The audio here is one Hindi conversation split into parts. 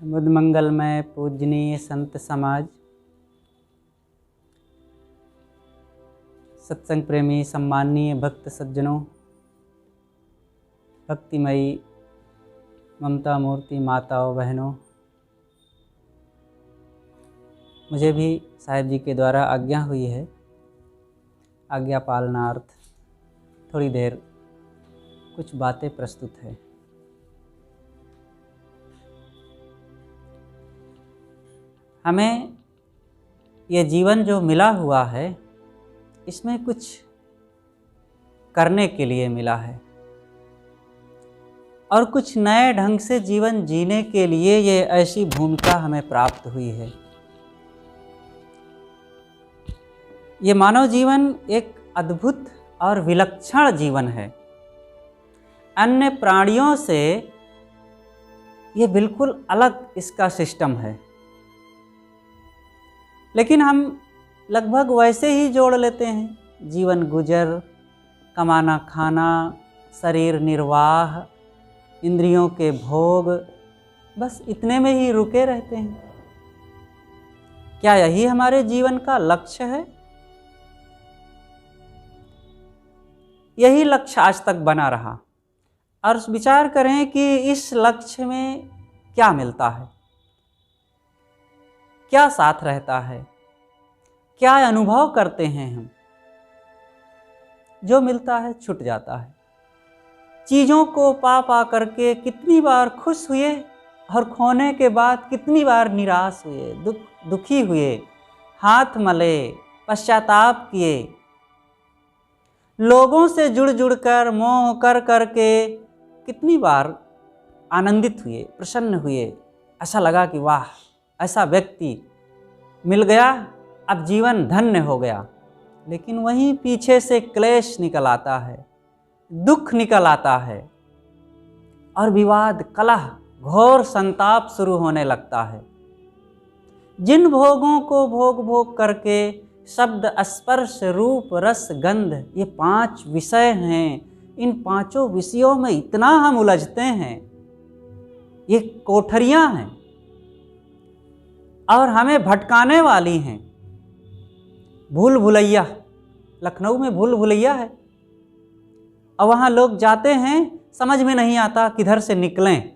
बुद्ध मंगलमय पूजनीय संत समाज, सत्संग प्रेमी सम्माननीय भक्त सज्जनों, भक्तिमयी ममता मूर्ति माताओं बहनों, मुझे भी साहिब जी के द्वारा आज्ञा हुई है, आज्ञा पालनार्थ थोड़ी देर कुछ बातें प्रस्तुत है। हमें ये जीवन जो मिला हुआ है, इसमें कुछ करने के लिए मिला है और कुछ नए ढंग से जीवन जीने के लिए ये ऐसी भूमिका हमें प्राप्त हुई है। ये मानव जीवन एक अद्भुत और विलक्षण जीवन है। अन्य प्राणियों से ये बिल्कुल अलग इसका सिस्टम है, लेकिन हम लगभग वैसे ही जोड़ लेते हैं। जीवन गुजर, कमाना खाना, शरीर निर्वाह, इंद्रियों के भोग, बस इतने में ही रुके रहते हैं। क्या यही हमारे जीवन का लक्ष्य है? यही लक्ष्य आज तक बना रहा। और विचार करें कि इस लक्ष्य में क्या मिलता है, क्या साथ रहता है, क्या अनुभव करते हैं हम। जो मिलता है छूट जाता है। चीज़ों को पा करके कितनी बार खुश हुए और खोने के बाद कितनी बार निराश हुए, दुखी हुए, हाथ मले, पश्चाताप किए। लोगों से जुड़ कर मोह कर के कितनी बार आनंदित हुए, प्रसन्न हुए। ऐसा लगा कि वाह, ऐसा व्यक्ति मिल गया, अब जीवन धन्य हो गया। लेकिन वहीं पीछे से क्लेश निकल आता है, दुख निकल आता है और विवाद, कलह, घोर संताप शुरू होने लगता है। जिन भोगों को भोग करके शब्द, स्पर्श, रूप, रस, गंध, ये 5 विषय हैं, इन 5 विषयों में इतना हम उलझते हैं। ये कोठरियां हैं और हमें भटकाने वाली हैं। भूल भुलैया, लखनऊ में भूल भुलैया है और वहाँ लोग जाते हैं, समझ में नहीं आता किधर से निकलें।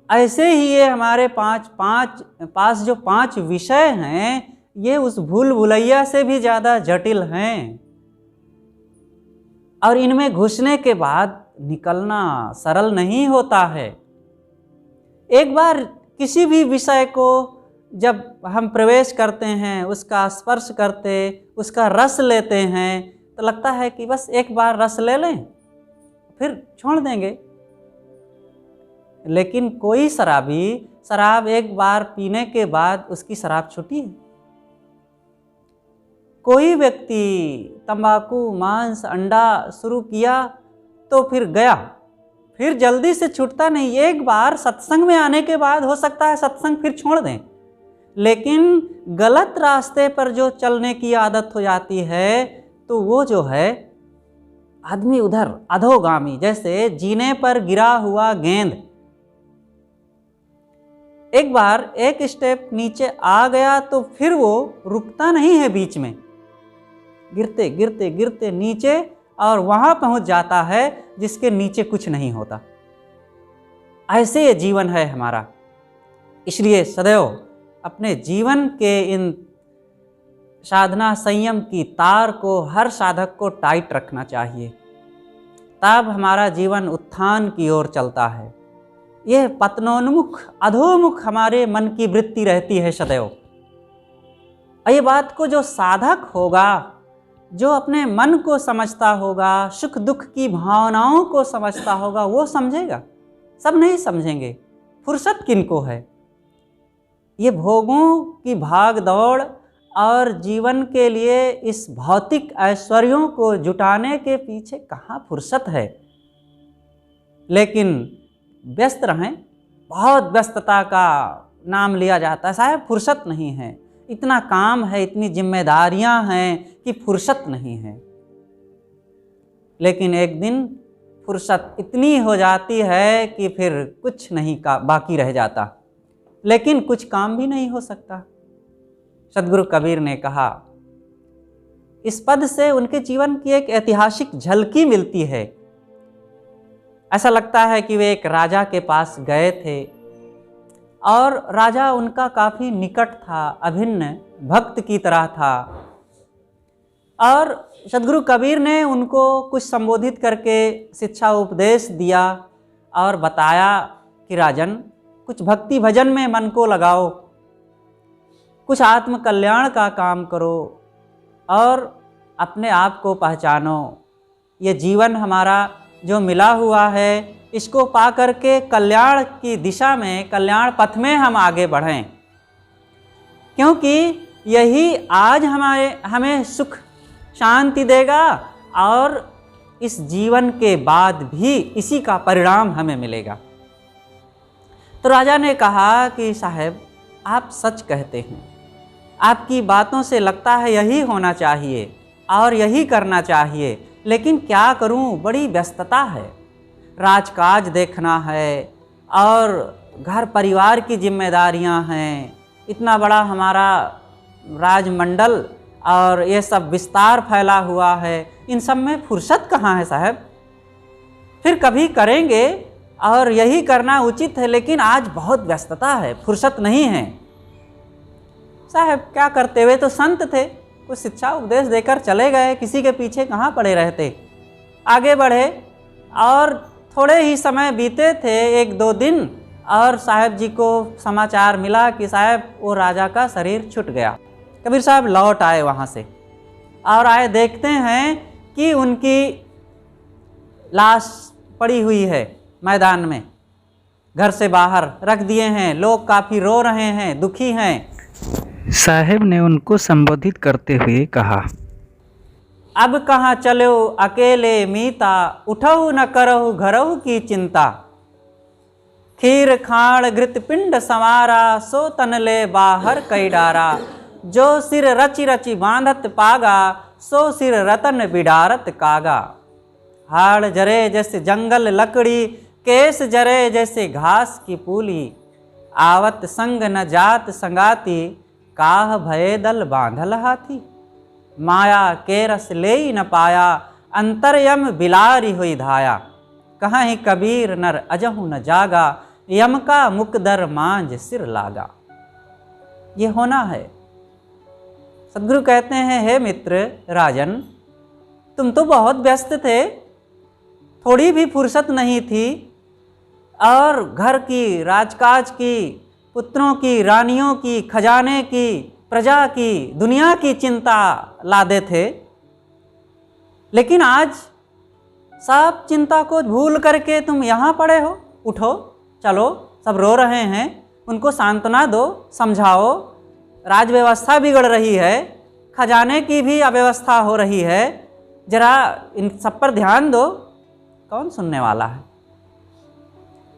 ऐसे ही ये हमारे पास जो 5 विषय हैं, ये उस भूल भुलैया से भी ज़्यादा जटिल हैं और इनमें घुसने के बाद निकलना सरल नहीं होता है। एक बार किसी भी विषय को जब हम प्रवेश करते हैं, उसका स्पर्श करते, उसका रस लेते हैं, तो लगता है कि बस एक बार रस ले लें फिर छोड़ देंगे। लेकिन कोई शराब एक बार पीने के बाद उसकी शराब छूटी है। कोई व्यक्ति तंबाकू, मांस, अंडा शुरू किया तो फिर गया, फिर जल्दी से छूटता नहीं। एक बार सत्संग में आने के बाद हो सकता है सत्संग फिर छोड़ दें, लेकिन गलत रास्ते पर जो चलने की आदत हो जाती है, तो वो जो है आदमी उधर अधोगामी, जैसे जीने पर गिरा हुआ गेंद। एक बार एक स्टेप नीचे आ गया तो फिर वो रुकता नहीं है बीच में, गिरते गिरते गिरते नीचे, और वहां पहुंच जाता है जिसके नीचे कुछ नहीं होता। ऐसे ये जीवन है हमारा। इसलिए सदैव अपने जीवन के इन साधना संयम की तार को हर साधक को टाइट रखना चाहिए, तब हमारा जीवन उत्थान की ओर चलता है। यह पतनोन्मुख, अधोमुख हमारे मन की वृत्ति रहती है सदैव। और ये बात को जो साधक होगा, जो अपने मन को समझता होगा, सुख दुख की भावनाओं को समझता होगा, वो समझेगा। सब नहीं समझेंगे। फुर्सत किनको है? ये भोगों की भाग दौड़ और जीवन के लिए इस भौतिक ऐश्वर्यों को जुटाने के पीछे कहाँ फुर्सत है? लेकिन व्यस्त रहें, बहुत व्यस्तता का नाम लिया जाता है, साहब फुर्सत नहीं है, इतना काम है, इतनी जिम्मेदारियां हैं कि फुर्सत नहीं है। लेकिन एक दिन फुर्सत इतनी हो जाती है कि फिर कुछ नहीं का बाकी रह जाता। लेकिन कुछ काम भी नहीं हो सकता। सद्गुरु कबीर ने कहा, इस पद से उनके जीवन की एक ऐतिहासिक झलकी मिलती है। ऐसा लगता है कि वे एक राजा के पास गए थे और राजा उनका काफ़ी निकट था, अभिन्न भक्त की तरह था, और सद्गुरु कबीर ने उनको कुछ संबोधित करके शिक्षा उपदेश दिया और बताया कि राजन, कुछ भक्ति भजन में मन को लगाओ, कुछ आत्म कल्याण का काम करो और अपने आप को पहचानो। ये जीवन हमारा जो मिला हुआ है, इसको पा करके कल्याण की दिशा में, कल्याण पथ में हम आगे बढ़ें, क्योंकि यही आज हमें सुख शांति देगा और इस जीवन के बाद भी इसी का परिणाम हमें मिलेगा। तो राजा ने कहा कि साहब, आप सच कहते हैं, आपकी बातों से लगता है यही होना चाहिए और यही करना चाहिए, लेकिन क्या करूं, बड़ी व्यस्तता है, राजकाज देखना है और घर परिवार की जिम्मेदारियां हैं, इतना बड़ा हमारा राजमंडल और ये सब विस्तार फैला हुआ है, इन सब में फुर्सत कहाँ है साहब, फिर कभी करेंगे और यही करना उचित है, लेकिन आज बहुत व्यस्तता है, फुर्सत नहीं है। साहब क्या करते, हुए तो संत थे, कुछ शिक्षा उपदेश देकर चले गए, किसी के पीछे कहाँ पड़े रहते, आगे बढ़े और थोड़े ही समय बीते थे, 1-2 दिन, और साहब जी को समाचार मिला कि साहब वो राजा का शरीर छूट गया। कबीर साहब लौट आए वहाँ से और आए, देखते हैं कि उनकी लाश पड़ी हुई है मैदान में, घर से बाहर रख दिए हैं, लोग काफ़ी रो रहे हैं, दुखी हैं। साहब ने उनको संबोधित करते हुए कहा, अब कहाँ चलो अकेले मीता, उठहु न करहु घरहु की चिंता, खीर खाण घृत पिंड संवारा, सो तनले बाहर कई डारा, जो सिर रचि रचि बांधत पागा, सो सिर रतन बिडारत कागा, हाड़ जरे जैसे जंगल लकड़ी, केस जरे जैसे घास की पूली, आवत संग न जात संगाती, काह भये दल बांधल हाथी, माया के रस ले न पाया, अंतरयम बिलारी हुई धाया, कहाँ ही कबीर नर अजहु न जागा, यम का मुकदर मांझ सिर लागा। ये होना है। सद्गुरु कहते हैं, हे मित्र राजन, तुम तो बहुत व्यस्त थे, थोड़ी भी फुर्सत नहीं थी और घर की, राजकाज की, पुत्रों की, रानियों की, खजाने की, प्रजा की, दुनिया की चिंता लादे थे, लेकिन आज सब चिंता को भूल करके तुम यहाँ पड़े हो। उठो, चलो, सब रो रहे हैं, उनको सांत्वना दो, समझाओ, राज व्यवस्था बिगड़ रही है, खजाने की भी अव्यवस्था हो रही है, जरा इन सब पर ध्यान दो। कौन सुनने वाला है?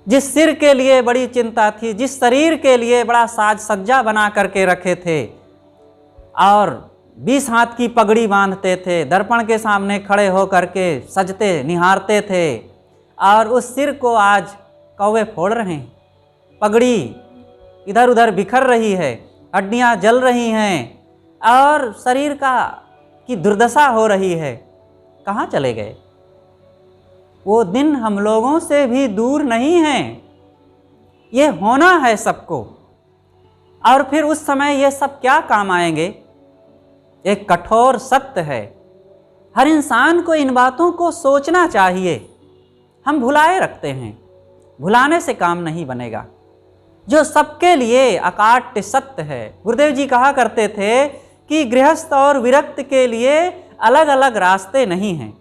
जिस सिर के लिए बड़ी चिंता थी, जिस शरीर के लिए बड़ा साज सज्जा बना करके रखे थे और 20 हाथ की पगड़ी बांधते थे, दर्पण के सामने खड़े हो करके सजते निहारते थे, और उस सिर को आज कौवे फोड़ रहे हैं, पगड़ी इधर उधर बिखर रही है, हड्डियां जल रही हैं और शरीर की दुर्दशा हो रही है। कहाँ चले गए? वो दिन हम लोगों से भी दूर नहीं है, ये होना है सबको, और फिर उस समय ये सब क्या काम आएंगे? एक कठोर सत्य है, हर इंसान को इन बातों को सोचना चाहिए। हम भुलाए रखते हैं, भुलाने से काम नहीं बनेगा, जो सबके लिए अकाट्य सत्य है। गुरुदेव जी कहा करते थे कि गृहस्थ और विरक्त के लिए अलग अलग रास्ते नहीं हैं।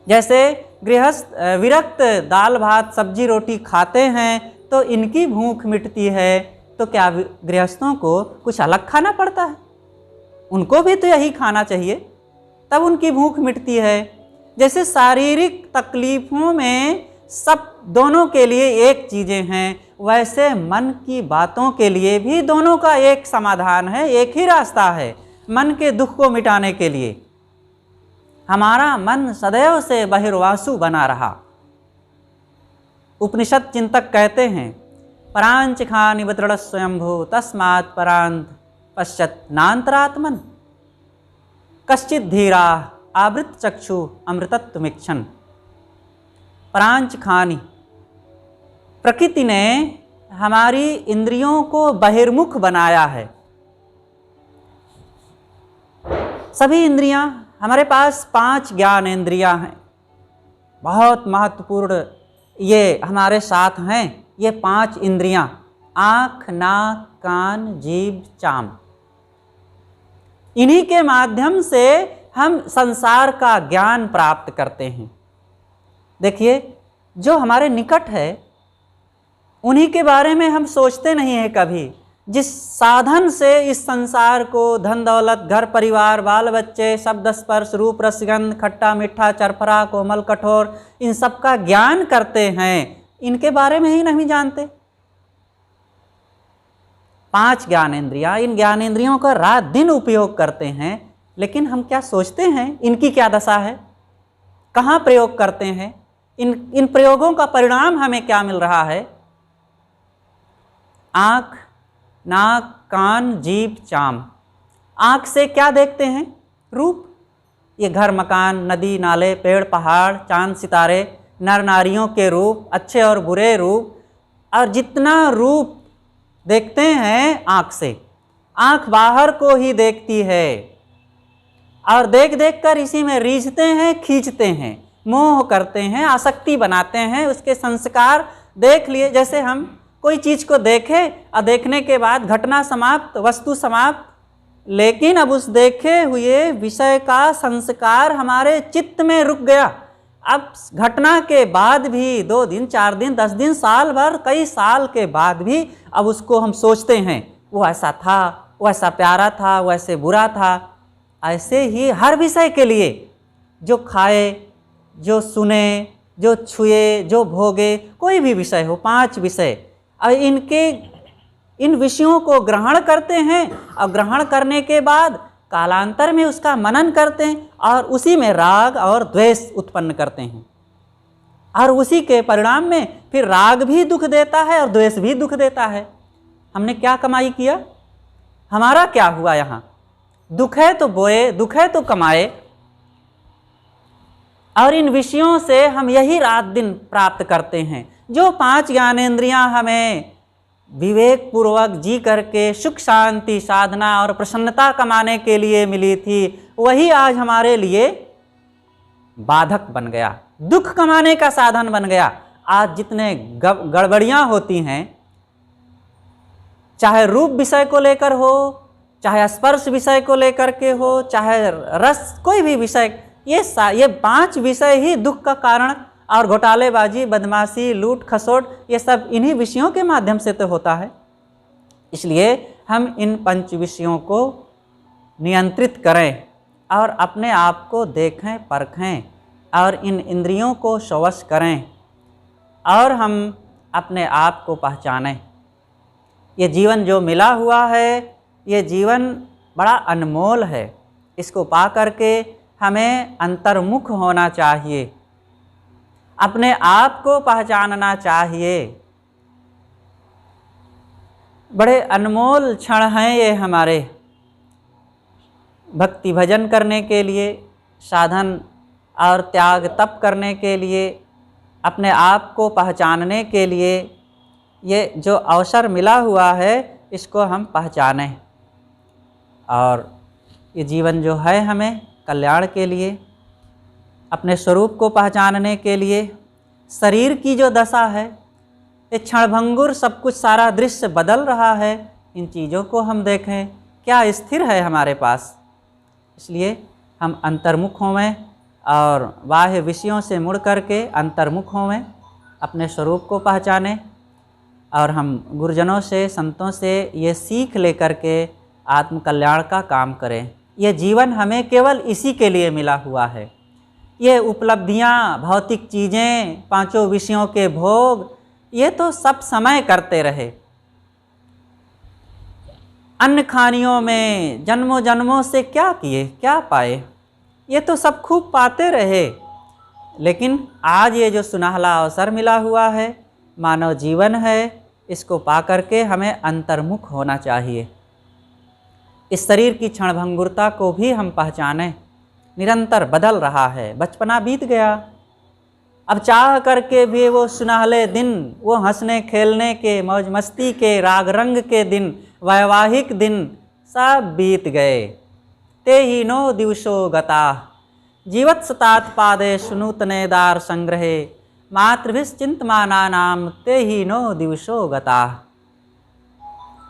जैसे गृहस्थ विरक्त दाल भात सब्जी रोटी खाते हैं तो इनकी भूख मिटती है, तो क्या गृहस्थों को कुछ अलग खाना पड़ता है? उनको भी तो यही खाना चाहिए, तब उनकी भूख मिटती है। जैसे शारीरिक तकलीफ़ों में सब दोनों के लिए एक चीज़ें हैं, वैसे मन की बातों के लिए भी दोनों का एक समाधान है, एक ही रास्ता है मन के दुख को मिटाने के लिए। हमारा मन सदैव से बहिर्वासु बना रहा। उपनिषद चिंतक कहते हैं परांच खानि दृढ़ स्वयंभू तस्मात् परांत पश्चात नान्तरात्मन कश्चित धीरा आवृत चक्षु अमृतत्वमिक्षण। परांच खानि, प्रकृति ने हमारी इंद्रियों को बहिर्मुख बनाया है। सभी इंद्रियां, हमारे पास 5 ज्ञानेंद्रियां हैं, बहुत महत्वपूर्ण ये हमारे साथ हैं। ये 5 इंद्रियां, आँख, नाक, कान, जीभ, चाम, इन्हीं के माध्यम से हम संसार का ज्ञान प्राप्त करते हैं। देखिए, जो हमारे निकट है उन्हीं के बारे में हम सोचते नहीं हैं कभी। जिस साधन से इस संसार को, धन दौलत, घर परिवार, बाल बच्चे, शब्द स्पर्श, रूप रसगंध, खट्टा मीठा, चरफरा, कोमल कठोर, इन सब का ज्ञान करते हैं, इनके बारे में ही नहीं जानते। 5 ज्ञानेंद्रियां, इन ज्ञानेंद्रियों का रात दिन उपयोग करते हैं, लेकिन हम क्या सोचते हैं इनकी क्या दशा है, कहाँ प्रयोग करते हैं, इन प्रयोगों का परिणाम हमें क्या मिल रहा है। आँख, नाक, कान, जीभ, चाम। आँख से क्या देखते हैं? रूप। ये घर मकान, नदी नाले, पेड़ पहाड़, चांद सितारे, नर नारियों के रूप, अच्छे और बुरे रूप, और जितना रूप देखते हैं आँख से, आँख बाहर को ही देखती है, और देख देख कर इसी में रीझते हैं, खींचते हैं, मोह करते हैं, आसक्ति बनाते हैं। उसके संस्कार देख लिए, जैसे हम कोई चीज़ को देखें और देखने के बाद घटना समाप्त, वस्तु समाप्त, लेकिन अब उस देखे हुए विषय का संस्कार हमारे चित्त में रुक गया। अब घटना के बाद भी 2 दिन, 4 दिन, 10 दिन, साल भर, कई साल के बाद भी अब उसको हम सोचते हैं, वो ऐसा था, वो ऐसा प्यारा था, वो ऐसे बुरा था। ऐसे ही हर विषय के लिए, जो खाए, जो सुने, जो छुए, जो भोगे, कोई भी विषय हो, 5 विषय, और इन विषयों को ग्रहण करते हैं, और ग्रहण करने के बाद कालांतर में उसका मनन करते हैं, और उसी में राग और द्वेष उत्पन्न करते हैं, और उसी के परिणाम में फिर राग भी दुख देता है और द्वेष भी दुख देता है। हमने क्या कमाई किया? हमारा क्या हुआ? यहाँ दुख है तो बोए, दुख है तो कमाए, और इन विषयों से हम यही रात दिन प्राप्त करते हैं। जो 5 ज्ञानेंद्रियां हमें विवेक पूर्वक जी करके सुख शांति साधना और प्रसन्नता कमाने के लिए मिली थी, वही आज हमारे लिए बाधक बन गया, दुख कमाने का साधन बन गया। आज जितने गड़बड़ियां होती हैं, चाहे रूप विषय को लेकर हो, चाहे स्पर्श विषय को लेकर के हो, चाहे रस, कोई भी विषय, ये 5 विषय ही दुख का कारण, और घोटालेबाजी, बदमाशी, लूट खसोट, ये सब इन्हीं विषयों के माध्यम से तो होता है। इसलिए हम इन 5 विषयों को नियंत्रित करें और अपने आप को देखें, परखें, और इन इंद्रियों को वश करें, और हम अपने आप को पहचानें। ये जीवन जो मिला हुआ है, ये जीवन बड़ा अनमोल है। इसको पा करके हमें अंतर्मुख होना चाहिए, अपने आप को पहचानना चाहिए। बड़े अनमोल क्षण हैं ये हमारे, भक्ति भजन करने के लिए, साधन और त्याग तप करने के लिए, अपने आप को पहचानने के लिए। ये जो अवसर मिला हुआ है, इसको हम पहचानें, और ये जीवन जो है हमें कल्याण के लिए, अपने स्वरूप को पहचानने के लिए। शरीर की जो दशा है, ये क्षणभंगुर, सब कुछ, सारा दृश्य बदल रहा है। इन चीज़ों को हम देखें, क्या स्थिर है हमारे पास। इसलिए हम अंतर्मुख होवें और बाह्य विषयों से मुड़ करके अंतर्मुख होवें, अपने स्वरूप को पहचानें, और हम गुरुजनों से, संतों से ये सीख लेकर के आत्मकल्याण का काम करें। ये जीवन हमें केवल इसी के लिए मिला हुआ है। ये उपलब्धियाँ, भौतिक चीज़ें, 5 विषयों के भोग, ये तो सब समय करते रहे। अन्न खानियों में जन्मों जन्मों से क्या किए, क्या पाए, ये तो सब खूब पाते रहे। लेकिन आज ये जो सुनहला अवसर मिला हुआ है, मानव जीवन है, इसको पा करके हमें अंतर्मुख होना चाहिए। इस शरीर की क्षणभंगुरता को भी हम पहचानें। निरंतर बदल रहा है, बचपना बीत गया, अब चाह करके भी वो सुनहले दिन, वो हंसने खेलने के, मौज मस्ती के, राग रंग के दिन, वैवाहिक दिन सब बीत गए। ते ही नो दिवसो गता जीवत्सतात पादेषु नूतनेदार संग्रहे मातृभिश्चिंतमानानाम ते ही नो दिवसो गता।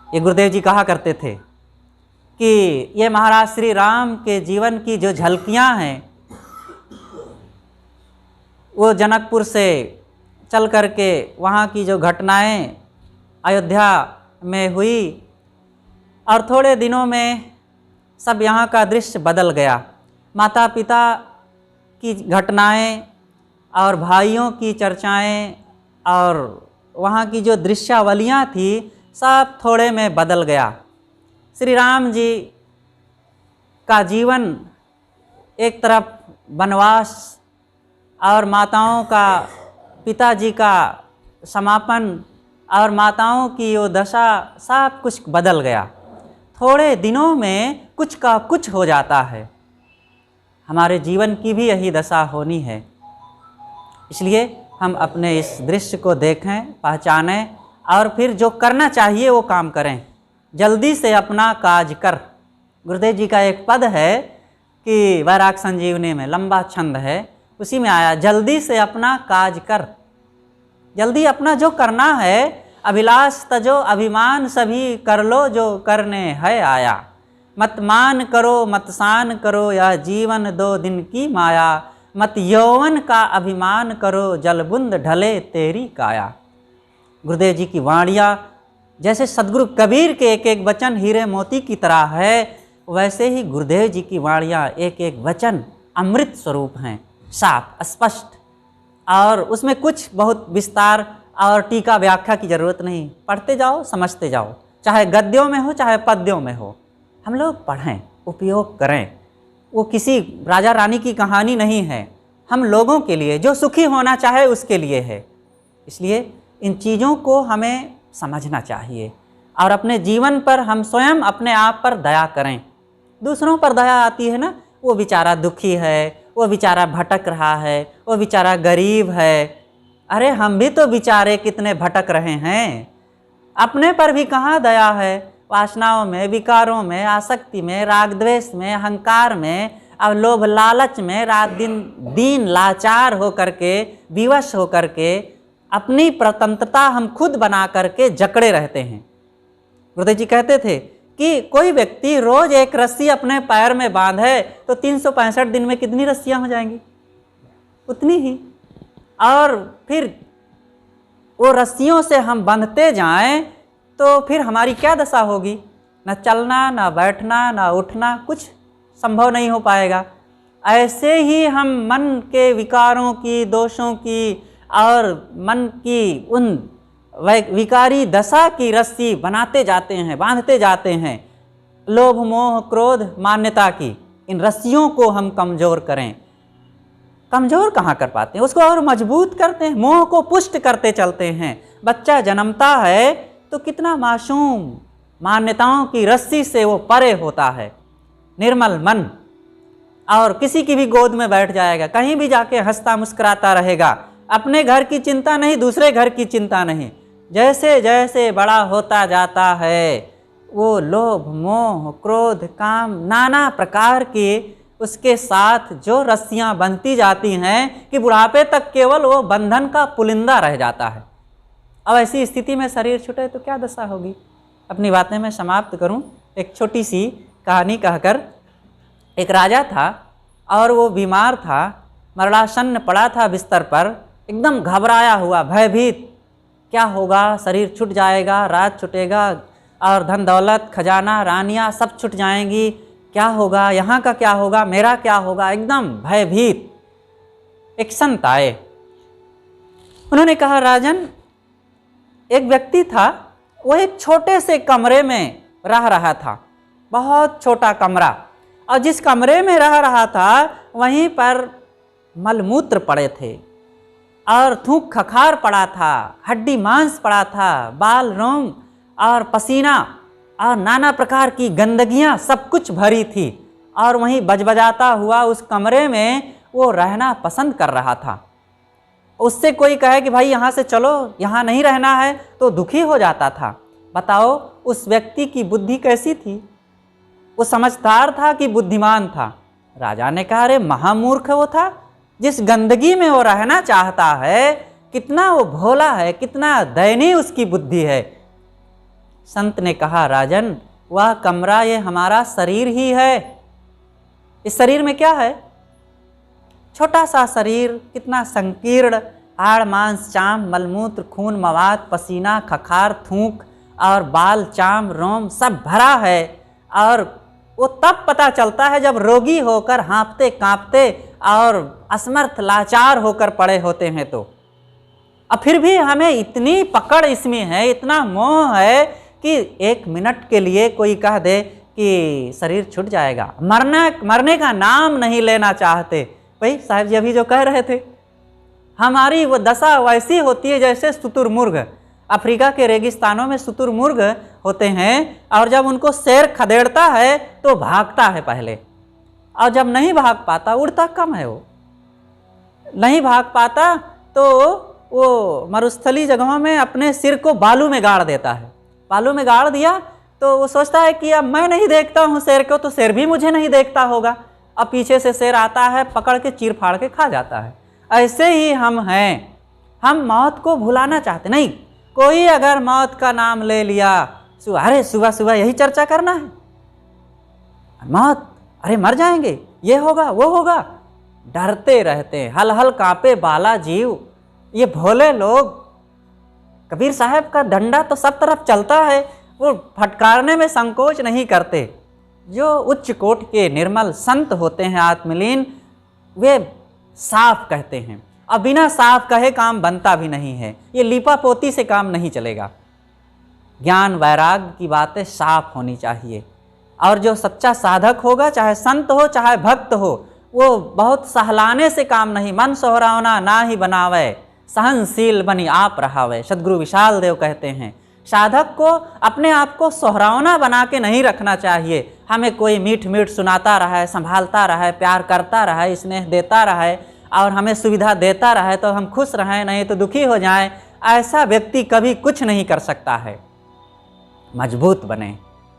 ये गुरुदेव जी कहा करते थे कि ये महाराज श्री राम के जीवन की जो झलकियाँ हैं, वो जनकपुर से चल करके वहाँ की जो घटनाएं अयोध्या में हुई, और थोड़े दिनों में सब यहाँ का दृश्य बदल गया। माता पिता की घटनाएं और भाइयों की चर्चाएं और वहाँ की जो दृश्यावलियाँ थी, सब थोड़े में बदल गया। श्री राम जी का जीवन एक तरफ वनवास और माताओं का, पिताजी का समापन और माताओं की वो दशा, सब कुछ बदल गया। थोड़े दिनों में कुछ का कुछ हो जाता है। हमारे जीवन की भी यही दशा होनी है। इसलिए हम अपने इस दृश्य को देखें, पहचानें और फिर जो करना चाहिए वो काम करें। जल्दी से अपना काज कर। गुरुदेव जी का एक पद है कि वैराग संजीवनी में, लंबा छंद है, उसी में आया, जल्दी से अपना काज कर। जल्दी अपना जो करना है, अभिलाष तजो अभिमान सभी कर लो जो करने है आया। मत मान करो मत सान करो यह जीवन 2 दिन की माया। मत यौवन का अभिमान करो जलबुंद ढले तेरी काया। गुरुदेव जी की वाणियाँ जैसे सदगुरु कबीर के एक एक वचन हीरे मोती की तरह है, वैसे ही गुरुदेव जी की वाणियाँ एक एक वचन अमृत स्वरूप हैं, साफ स्पष्ट, और उसमें कुछ बहुत विस्तार और टीका व्याख्या की ज़रूरत नहीं। पढ़ते जाओ, समझते जाओ, चाहे गद्यों में हो चाहे पद्यों में हो। हम लोग पढ़ें, उपयोग करें। वो किसी राजा रानी की कहानी नहीं है, हम लोगों के लिए, जो सुखी होना चाहे उसके लिए है। इसलिए इन चीज़ों को हमें समझना चाहिए और अपने जीवन पर हम स्वयं अपने आप पर दया करें। दूसरों पर दया आती है ना, वो बेचारा दुखी है, वो बेचारा भटक रहा है, वो बेचारा गरीब है। अरे हम भी तो बेचारे कितने भटक रहे हैं। अपने पर भी कहाँ दया है। वासनाओं में, विकारों में, आसक्ति में, राग द्वेष में, अहंकार में, अब लोभ लालच में रात दिन दीन लाचार हो करके, विवश हो करके अपनी प्रतंत्रता हम खुद बना करके जकड़े रहते हैं। गुरुदेव जी कहते थे कि कोई व्यक्ति रोज एक रस्सी अपने पैर में बांधे तो 365 दिन में कितनी रस्सियां हो जाएंगी? उतनी ही। और फिर वो रस्सियों से हम बंधते जाएं तो फिर हमारी क्या दशा होगी? न चलना, न बैठना, न उठना, कुछ संभव नहीं हो पाएगा। ऐसे ही हम मन के विकारों की, दोषों की और मन की उन विकारी दशा की रस्सी बनाते जाते हैं, बांधते जाते हैं। लोभ मोह क्रोध मान्यता की इन रस्सियों को हम कमज़ोर करें। कमज़ोर कहाँ कर पाते हैं, उसको और मजबूत करते हैं, मोह को पुष्ट करते चलते हैं। बच्चा जन्मता है तो कितना मासूम, मान्यताओं की रस्सी से वो परे होता है, निर्मल मन, और किसी की भी गोद में बैठ जाएगा, कहीं भी जाके हंसता मुस्कुराता रहेगा। अपने घर की चिंता नहीं, दूसरे घर की चिंता नहीं। जैसे जैसे बड़ा होता जाता है वो लोभ मोह क्रोध काम नाना प्रकार के उसके साथ जो रस्सियां बंधती जाती हैं कि बुढ़ापे तक केवल वो बंधन का पुलिंदा रह जाता है। अब ऐसी स्थिति में शरीर छूटे तो क्या दशा होगी? अपनी बातें मैं समाप्त करूं एक छोटी सी कहानी कहकर। एक राजा था और वो बीमार था, मरणासन्न पड़ा था बिस्तर पर, एकदम घबराया हुआ, भयभीत। क्या होगा? शरीर छूट जाएगा, राज छूटेगा और धन दौलत खजाना रानियाँ सब छूट जाएंगी। क्या होगा? यहाँ का क्या होगा? मेरा क्या होगा? एकदम भयभीत। एक संत आए, उन्होंने कहा, राजन, एक व्यक्ति था, वो एक छोटे से कमरे में रह रहा था, बहुत छोटा कमरा, और जिस कमरे में रह रहा था वहीं पर मलमूत्र पड़े थे और थूक खखार पड़ा था, हड्डी मांस पड़ा था, बाल रोम और पसीना और नाना प्रकार की गंदगियाँ सब कुछ भरी थी। और वहीं बजबजाता हुआ उस कमरे में वो रहना पसंद कर रहा था। उससे कोई कहे कि भाई यहाँ से चलो, यहाँ नहीं रहना है, तो दुखी हो जाता था। बताओ उस व्यक्ति की बुद्धि कैसी थी? वो समझदार था कि बुद्धिमान था? राजा ने कहा, अरे महामूर्ख वो था, जिस गंदगी में वो रहना चाहता है, कितना वो भोला है, कितना दयनीय उसकी बुद्धि है। संत ने कहा, राजन वह कमरा ये हमारा शरीर ही है। इस शरीर में क्या है? छोटा सा शरीर, कितना संकीर्ण, हाड़ मांस चाम मलमूत्र खून मवाद पसीना खखार थूक और बाल चाम रोम सब भरा है। और वो तब पता चलता है जब रोगी होकर हाँफते कांपते और असमर्थ लाचार होकर पड़े होते हैं। तो अब फिर भी हमें इतनी पकड़ इसमें है, इतना मोह है कि 1 मिनट के लिए कोई कह दे कि शरीर छूट जाएगा, मरने का नाम नहीं लेना चाहते। भाई साहब जी अभी जो कह रहे थे, हमारी वो दशा वैसी होती है जैसे शुतुरमुर्ग। अफ्रीका के रेगिस्तानों में शुतुरमुर्ग होते हैं और जब उनको शेर खदेड़ता है तो भागता है पहले, और जब नहीं भाग पाता, उड़ता कम है, वो नहीं भाग पाता तो वो मरुस्थली जगहों में अपने सिर को बालू में गाड़ देता है। बालू में गाड़ दिया तो वो सोचता है कि अब मैं नहीं देखता हूँ शेर को, तो शेर भी मुझे नहीं देखता होगा। अब पीछे से शेर आता है, पकड़ के चीर फाड़ के खा जाता है। ऐसे ही हम हैं, हम मौत को भुलाना चाहते नहीं। कोई अगर मौत का नाम ले लिया, अरे सुबह सुबह यही चर्चा करना है, मौत, अरे मर जाएंगे, ये होगा वो होगा, डरते रहते हैं, हल हल कांपे बाला जीव। ये भोले लोग, कबीर साहब का डंडा तो सब तरफ चलता है, वो फटकारने में संकोच नहीं करते। जो उच्च कोट के निर्मल संत होते हैं आत्मलीन, वे साफ कहते हैं, अब बिना साफ कहे काम बनता भी नहीं है। ये लीपा पोती से काम नहीं चलेगा। ज्ञान वैराग्य की बातें साफ होनी चाहिए। और जो सच्चा साधक होगा, चाहे संत हो चाहे भक्त हो, वो बहुत सहलाने से काम नहीं, मन सोहरावना ना ही बनावे, सहनशील बनी आप रहावे। सदगुरु विशाल देव कहते हैं, साधक को अपने आप को सोहरावना बना के नहीं रखना चाहिए। हमें कोई मीठ मीठ सुनाता रहे, संभालता रहे, प्यार करता रहे, स्नेह देता रहे और हमें सुविधा देता रहे तो हम खुश रहें, नहीं तो दुखी हो जाएं। ऐसा व्यक्ति कभी कुछ नहीं कर सकता है। मजबूत बने,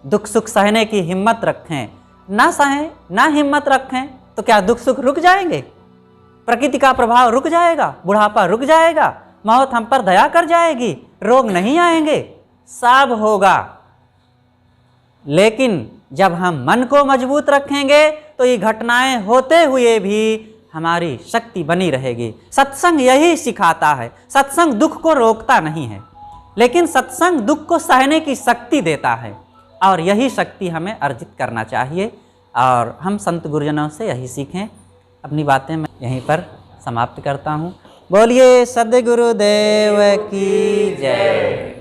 दुख सुख सहने की हिम्मत रखें। ना सहें ना हिम्मत रखें तो क्या दुख सुख रुक जाएंगे? प्रकृति का प्रभाव रुक जाएगा, बुढ़ापा रुक जाएगा, मौत हम पर दया कर जाएगी, रोग नहीं आएंगे, सब होगा। लेकिन जब हम मन को मजबूत रखेंगे तो ये घटनाएं होते हुए भी हमारी शक्ति बनी रहेगी। सत्संग यही सिखाता है। सत्संग दुख को रोकता नहीं है, लेकिन सत्संग दुख को सहने की शक्ति देता है, और यही शक्ति हमें अर्जित करना चाहिए। और हम संत गुरुजनों से यही सीखें। अपनी बातें मैं यहीं पर समाप्त करता हूँ। बोलिए सद्गुरुदेव की जय।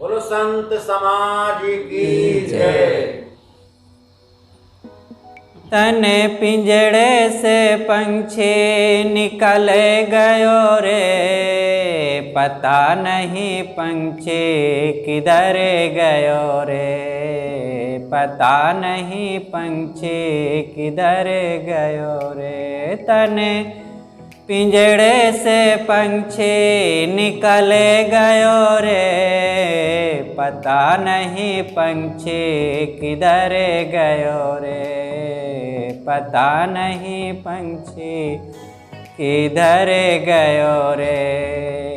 बोलो संत समाज की जय। तने पिंजड़े से पंछी निकल गयो रे, पता नहीं पंछी किधर गयो रे, पता नहीं पंछी किधर गयो रे। तने पिंजड़े से पंछी निकल गयो रे, पता नहीं पंछी किधर गयो रे, पता नहीं पंछी किधर गयो रे।